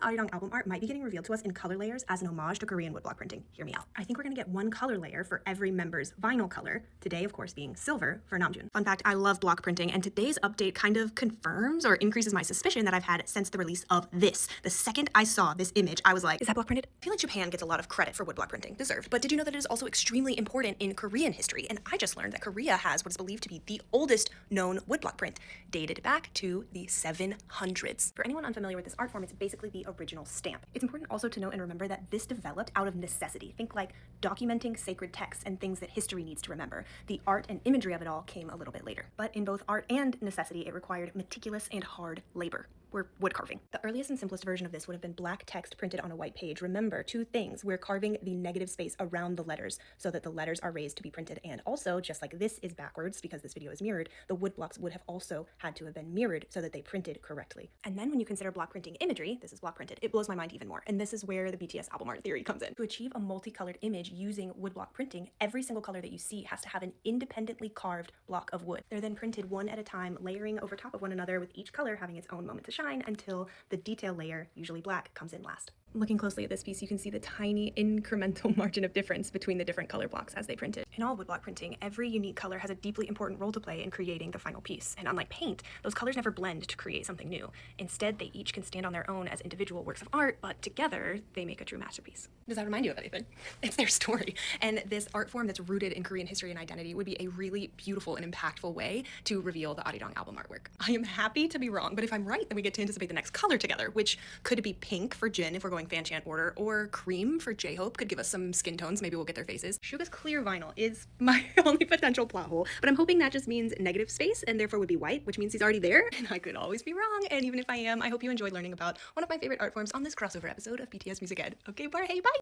the ARIRANG album art might be getting revealed to us in color layers as an homage to Korean woodblock printing. Hear me out. I think we're gonna get one color layer for every member's vinyl color, today of course being silver for Namjoon. Fun fact, I love block printing, and today's update kind of confirms or increases my suspicion that I've had since the release of this. The second I saw this image, I was like, is that block printed? I feel like Japan gets a lot of credit for woodblock printing, deserved, but did you know that it is also extremely important in Korean history? And I just learned that Korea has what is believed to be the oldest known woodblock print, dated back to the 700s. For anyone unfamiliar with this art form, it's basically the original stamp. It's important also to note and remember that this developed out of necessity. Think like documenting sacred texts and things that history needs to remember. The art and imagery of it all came a little bit later. But in both art and necessity, it required meticulous and hard labor. We're wood carving. The earliest and simplest version of this would have been black text printed on a white page. Remember, two things. We're carving the negative space around the letters so that the letters are raised to be printed. And also, just like this is backwards because this video is mirrored, the wood blocks would have also had to have been mirrored so that they printed correctly. And then when you consider block printing imagery, this is block printed, it blows my mind even more. And this is where the BTS album art theory comes in. To achieve a multicolored image using wood block printing, every single color that you see has to have an independently carved block of wood. They're then printed one at a time, layering over top of one another with each color having its own moment to shine until the detail layer, usually black, comes in last. Looking closely at this piece, you can see the tiny incremental margin of difference between the different color blocks as they printed. In all woodblock printing, every unique color has a deeply important role to play in creating the final piece. And unlike paint, those colors never blend to create something new. Instead, they each can stand on their own as individual works of art, but together, they make a true masterpiece. Does that remind you of anything? It's their story. And this art form that's rooted in Korean history and identity would be a really beautiful and impactful way to reveal the ARIRANG album artwork. I am happy to be wrong, but if I'm right, then we get to anticipate the next color together, which could be pink for Jin if we're going fan chant order, or cream for J-Hope, could give us some skin tones, maybe we'll get their faces. Suga's clear vinyl is my only potential plot hole, but I'm hoping that just means negative space and therefore would be white, which means he's already there, and I could always be wrong, and even if I am, I hope you enjoyed learning about one of my favorite art forms on this crossover episode of BTS Music Ed. Okay, bye, hey, bye!